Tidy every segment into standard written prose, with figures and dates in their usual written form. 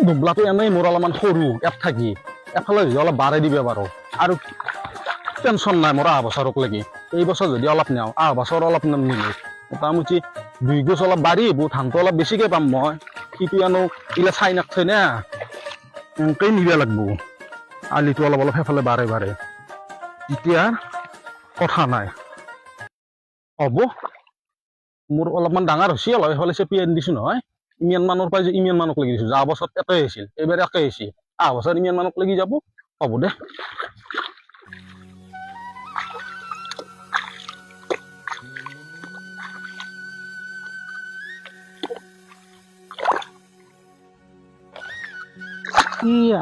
দুবলাটো এনেই মোৰ অলপমান সৰু ইয়াত থাকি এফালে যদি অলপ বাঢ়াই দিব পাৰো আৰু টেনশ্যন নাই মোৰ অহা বছৰক লাগি এই বছৰ যদি অলপ নিওঁ অহা বছৰ অলপ নিলে মোটামুটি 2 গছ অলপ বাঢ়িব ধানটো অলপ বেছিকে পাম মই সিটো আনো ইলা চাই নাকছে না এনেকেই নিব লাগব আলিটো অলপ অলপ সেইফালে বাঢ়ে এতিয়া কথা নাই হ'ব মোৰ অলপমান ডাঙৰ হৈছে অলপ এইফালে চেপি আনি দিছোঁ নহয় ইমান মানৰ পাই যে ইমান মানক লাগি দিছোঁ যোৱা বছৰত একেই হৈছিল এইবাৰ একেই হৈছে অহা বছৰ ইমান মানক লাগি যাব হ'ব দে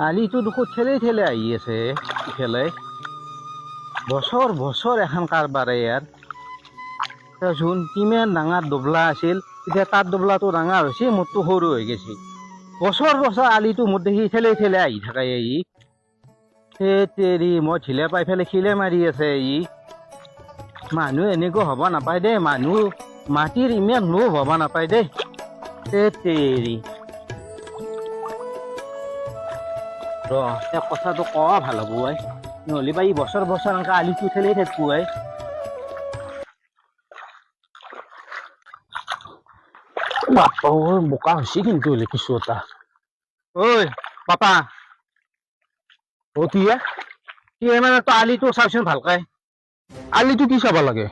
আলিটো দেখো ঠেলে আহি আছে ইফালে বছৰ বছৰ এখন কাৰবাৰে ইয়াৰ চোন কিমান ডাঙৰ দবলা আছিল এতিয়া তাত দবলাটো ডাঙৰ হৈছে মোৰটো সৰু হৈ গৈছে বছৰ বছৰ আলিটো মোৰ দেখি ঠেলে আহি থাকে ই তেৰি মই ঢিলে পাই পেলাই শিলে মাৰি আছে ই মানুহ এনেকুৱা হ'ব নাপায় দেই মানুহ মাটিৰ ইমান লোভ হ'ব নাপায় দেই তেৰি কথাটো কোৱা ভাল হ'ব আই নহ'লে বা ই বছৰ বছৰ এনেকৈ আলিটো ঠেলি থাকিব আই বোকা হৈছে কিন্তু কিছু এটা ঐ পাপা কি কি মানে তই আলিটো চাওচোন ভালকৈ আলিটো কি চাব লাগে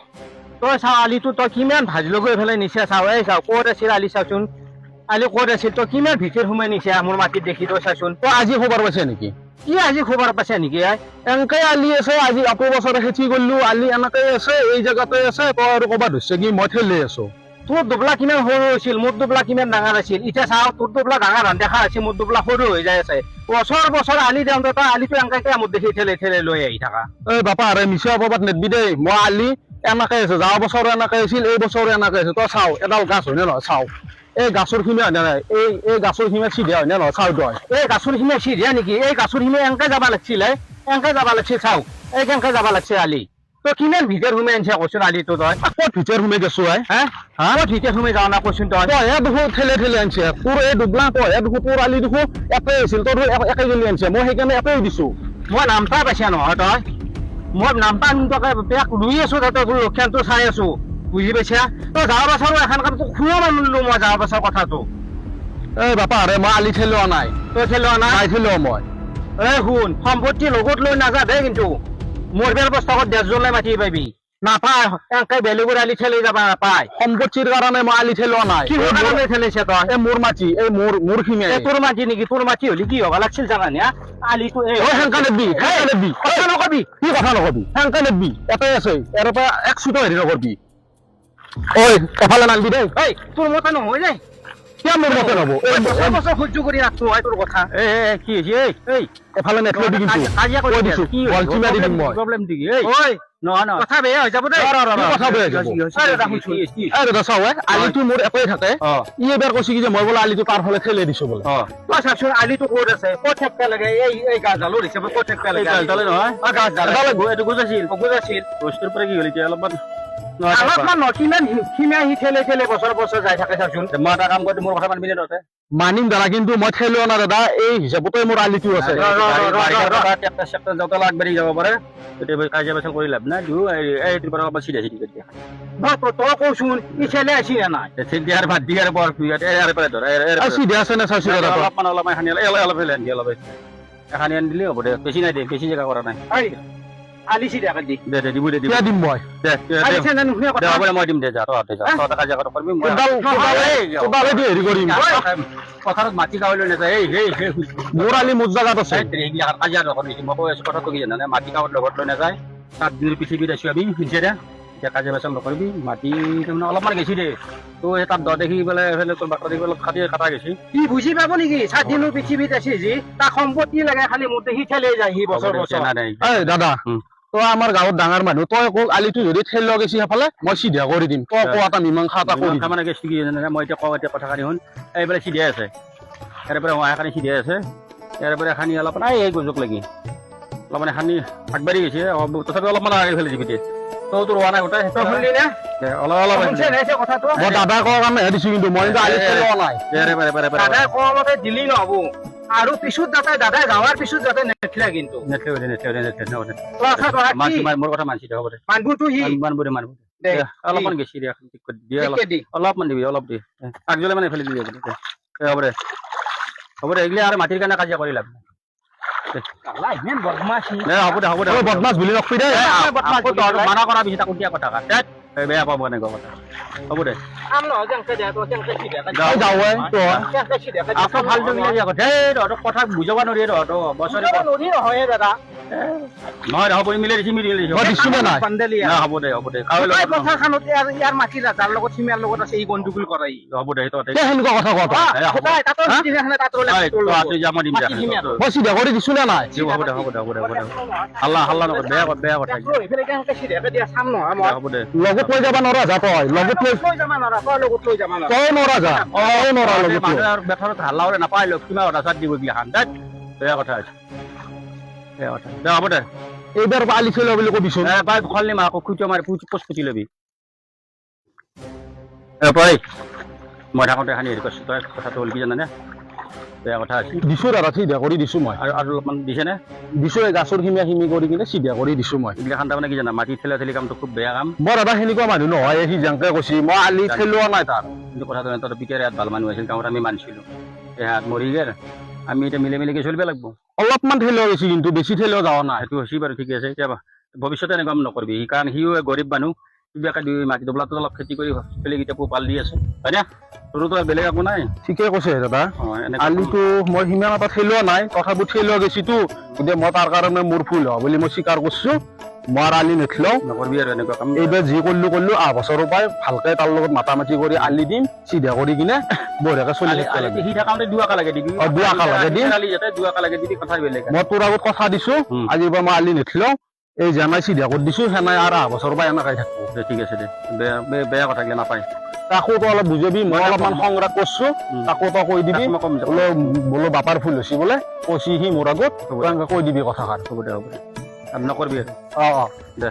তই চাওঁ আলিটো তই কিমান ভাজি লৈ গৈ পেলাই নিচা চাওঁ এই চাওঁ ক'ত আছিল আলি চাওচোন আলি ক'ত আছিল তই কিমান ভিতৰ সোমাই নিচা মোৰ মাটিত দেখি তই চাচোন তই আজি খবৰ পাইছে নেকি কি আজি খবৰ পাইছা নেকি আই এনেকে আলি আছে আজি আকৌ বছৰে খেতি কৰিলো আলি এনেকে আছে এই জেগাতে আছে তই আৰু ক'ৰবাত হৈছে কি মই ঠেলি আছো তোৰ দবলা কিমান সৰু হৈছিল মোৰ দবলা কিমান ডাঙৰ আছিল এতিয়া চাওঁ তোৰ দবলা ডাঙৰ দেখা হৈছে মোৰ দবলা সৰু হৈ যাই আছে বছৰ বছৰ আলি দিওঁতে তই আলিটো এনেকে মোৰ দেখি ঠেলে লৈ আহি থাকা এই বাপা আৰে মিছা অপবাদ নেদবি দেই মই আলি এনেকে আছে যোৱা বছৰো এনেকে আছিল এই বছৰো এনেকে আছে তই চাওঁ এডাল গাছ হয়নে নহয় চাওঁ এই গাছৰ সীমা হয়নে নাই এই গাছৰ সীমা চিধা হয়নে নহয় চাওঁ তই এই গাছৰ সীমা চিধা নেকি এই গাছৰ সীমা এনেকে যাব লাগিছিল এনেকে যাব লাগিছিল চাওঁ এই কেনেকে যাব লাগিছে আলি তই কিমান ভিতৰ সোমাই আনিছা কৈছোন আলিটো তই ক'ত ভিতৰ সোমাই গৈছো হা ক'ত ভিতৰ সোমাই যাওঁ না কৈছোন তই তইহে দেখো ঠেলে আনিছে তোৰ এই দুবলা তইহে দেখো তোৰ আলি দেখো একেই আছিল তোৰ একে গেলি আনিছে মই সেইকাৰণে একেই দিছো মই নামটা পাইছা নহয় তই মই নামটা বেগ ৰুই আছো তাতে তোৰ লক্ষণটো চাই আছো বুজি পাইছা তই যোৱা বছৰো এখন কাম খুৱা মানিলো মই যোৱা বছৰ কথাটো এই বাপা আৰে মই আলি ঠেলোৱা নাই তই খেলোৱা নাই ঠেলোৱা মই এই শুন সম্পত্তি লগত লৈ নাযাব দেই কিন্তু মোৰ বেল বস্তাকত 10 জনলৈ মাতি পাবি নাপায় এনেকে বেলেগৰ আলি ঠেলি যাব নাপায় সম্পত্তিৰ কাৰণে মই আলি ঠেলোৱা নাই কিহৰ কাৰণে ঠেলিছে তই এই মোৰ মাটি এই মোৰ সীমা তোৰ মাটি নেকি তোৰ মাটি হ'লে কি হ'ব লাগিছিল জানানে আলিটো সেনেকা নেবি কথা নকবি কি কথা নকবি সেনেকা নেবি এটাই আছে ইয়াৰ পৰা 1 চুটো হেৰি নকৰবি ঐ এফালে নালবি দেই এই তোৰ মতে নহয় দেই কিয় মোৰ মতে নব বছৰ বছৰ সহ্য কৰি ৰাখছো হয় তোৰ কথা কি হৈছে এই এফালে নেথলেবি কিন্তু কাজিয়া কৰি দিছো কি বলছি মাৰি দিম মই প্ৰব্লেম দিবি এই নহয় কথা বেয়া হৈ যাব দেই কথা বেয়া যাব এই দাদা চাও আলিটো মোৰ একোই থাকে ই এবাৰ কৈছে কি যে মই বোলে আলিটো তাৰ ফালে ঠেলে দিছো বোলে তই চাচোন আলিটো ক'ত আছে ক'ত ঠেকবা লাগে এই গাছডালৰ হিচাপে ক'ত ঠেকবা লাগে গাছডালে নহয় গাছডাল এইটো গুজাছিল বস্তুৰ পৰা কি হ'ল এতিয়া অলপমান কিমান সীমা সি ঠেলে বছৰ বছৰ যাই থাকে চাচোন মই এটা কাম কৰি মোৰ কথা মানিবি নে তহঁতে মানিম দাদা কিন্তু মই ঠেলোৱা নাই দাদা এই হিচাপতে মোৰ আলিটো আছে যত আগবাঢ়ি যাব পাৰে তেতিয়া কাজিয়া পেচাল কৰি লাভ নাই এইটোৰ পৰা অলপ চিধা চিধি কৰি দিয়া তই কচোন ই ঠেলে আছি নে নাই দিয়াৰ ভাত দিয়াৰ বৰ চিধা আছে নে চাইছো দাদা অলপমান এখানি অলপ এখানি আনি দিলে হ'ব দে বেছি নাই দে বেছি জেগা কৰা নাই আলি চিধা কৰি দি দে দিব কিয় দিম মই মই দিম দে যা তহঁতে কাজিয়া কৰা কৰিবি হেৰি কৰিম পথাৰত মাটি কাউৰি লৈ নাযায় মোৰ আলি মোৰ জাগাত আছে কাজিয়া নকৰিম মই কৈ আছো কথাটো কি জানানে মাটি কাউৰি লগত লৈ নাযায় তাত পৃথিৱীত আছো আমি শুনিছে দে এতিয়া কাজিয়া পেচাল নকৰিবি মাটি তাৰমানে অলপমান গেছি দে তো তাত দ দেখি পেলাই এইফালে তোৰ বাটৰ দেখি অলপ কাটি কাটা গেছি সি বুজি পাব নেকি 7 দিনৰ পৃথিৱীত আছে যি তাক সম্পত্তি লাগে খালি মোৰ দেখি ঠেলে যায় সি বছৰ বছৰ দাদা তই আমাৰ গাঁৱত ডাঙৰ মানুহ তই কওক আলিটো যদি ঠেল লগেছি সেইফালে মই চিধা কৰি দিম তই কোৱা এটা মীমাংসা এটা কৰি মানে কি মই এতিয়া কওঁ এতিয়া কথাখানি শুন এইফালে চিধাই আছে ইয়াৰ পৰা এখানি চিধাই আছে ইয়াৰ পৰা এখানি অলপ এই গজক লাগি অলপমান এখানি আগবাঢ়ি গৈছে তথাপি অলপমান আগে ফেলে যাবি দে তই তোৰ হোৱা নাই গোটেই শুনলি নে অলপ কথাটো মই দাদা কোৱাৰ কাৰণে দিছো কিন্তু মই কিন্তু আলি ঠেলোৱা নাই দাদা কোৱা মতে দিলি নহ'ব আৰু পিছত দাদাই যাৱাৰ পিছত যাতে নেথিলা কিন্তু মোৰ কথা মানছি দে হ'ব দে মানবুতো সি মানব দে মানব দে, অলপমান গেছি দে ঠিক কৰি দিয়ে ঠিকে দি অলপমান দিবি অলপ দি আগজলে মানে এইফালে দিবি হ'ব দে এইগিলা আৰু মাটিৰ কাৰণে কাজিয়া কৰি লাভ নাই। আল্লাহ ইমান বদমাছি দে হ'ব দে ঐ বদমাছ বুলি নকবি দেই আকৌ তহঁতৰ মানা কৰা পিছত আকৌ কিয় কথা কাট বেয়া পাব এনেকুৱা কথা হ'ব দে কাম নহয় যেনকে দে তো যেনকে সিধা তই যাৱে তই যেনকে সিধা আকৌ ফাল্টু গিলা দিয়া কথা এই তহঁতক কথা বুজাব নোৱাৰি তহঁতক বছৰে নদী নহয় দাদা নহয় হ'ব মিলাই দিছি মিলি দিছি মই দিছো নে নাই পান্ডেলিয়া হ'ব দে কাৰো লগত পথাৰখনত ইয়াৰ মাটি যাৰ লগত সীমাৰ লগত আছে এই গণ্ডগোল কৰাই হ'ব দে তহঁতে তই সেনেকুৱা কথা কওঁ তই যাম দিম দে মই চিধা কৰি দিছো নে নাই হ'ব দে হাল্লা হাল্লা নকৰ বেয়া কথা হ'ব দে লগত লৈ যাব নোৱাৰা যা তই লগত লৈ তই নোৱাৰা যা তই নোৱাৰা লগত লৈ। মানুহে আৰু বেথাৰত হাল্লাওৰে নাপায় লক্ষ্মী মাহ চাত দিব গিলাখান বেয়া কথা আছে বেয়া কথা দে হ'ব দে এইবাৰ আলি থৈ বুলি কবিচোন বাই খলনি মা আকৌ খুঁটিও মাৰি পোচ পুতি ল'বি পাই মই থাকোঁতে খানি হেৰি কৰিছোঁ তই কথাটো হ'ল কি জানানে বেয়া কথা আছে দিছো দাদা চিধা কৰি দিছো মই আৰু অলপমান দিছেনে দিছো এই গাছৰ সিমি কৰি কিনে চিধা কৰি দিছো মই এইগিলাখান তাৰমানে কি জানা মাটি ঠেলা ঠেলি কামটো খুব বেয়া কাম মই দাদা সেনেকুৱা মানুহ নহয় সি যেনকে কৈছি মই আলি থেলোৱা নাই তাৰ কিন্তু কথাটো তহঁতৰ পিতাৰে ইয়াত ভাল মানুহ আছিল গাঁৱত আমি মানিছিলোঁ এই হাত মৰি গেল আমি এতিয়া মিলি মিলিকে চলিব লাগিব অলপমান থেলোৱা গৈছি কিন্তু বেছি থেলোৱা যোৱা নাই সেইটো হৈছে বাৰু ঠিকে আছে এতিয়া ভৱিষ্যতে এনেকুৱা কাম নকৰিবি কাৰণ সিও গৰীব মানুহ কিবাকে মাটি দবলাটো অলপ খেতি কৰি চলিকেইটা পোহপাল দি আছে হয় না তোৰতো আৰু বেলেগ একো নাই ঠিকে কৈছে দাদা এনেকুৱা আলিটো মই সিমান এটা থেলোৱা নাই তথাপিও থেলোৱা গৈছিতো গতিকে মই তাৰ কাৰণে মোৰ ভুল হোৱা বুলি মই স্বীকাৰ কৰিছো মই আৰু আলি নেথলাও নকৰিবি আৰু এনেকুৱা কাম এইবাৰ যি কৰিলো অহা বছৰৰ পৰাই ভালকে তাৰ লগত মাতা মাতি কৰি আলি দিম চিধা কৰি কিনে বঢ়িয়াকে চলি থাকিব লাগে সি থাকাওঁতে দুআকা লাগে দিবি দুআকা লাগে দিম। যাতে দুআকা লাগে দিবি কথা বেলেগ মই তোৰ আগত কথা দিছো আজিৰ পৰা মই আলি নেথলাও এই জানাই চিধা কৰি দিছো সেনাই আৰু অহা বছৰৰ পৰা এনেকাই থাকো ঠিক আছে দে বেয়া কথা গিলা নাপায় তাকো তই অলপ বুজাবি মই অলপমান সংগ্ৰাম কৰিছো তাকো তই কৈ দিবি মই কম বোলো বাপাৰ ভুল হৈছে বোলে কৈছি সি মোৰ আগত তই এনেকে কৈ দিবি কথাষাৰ হ'ব দে আৰু নকৰিবি অ দে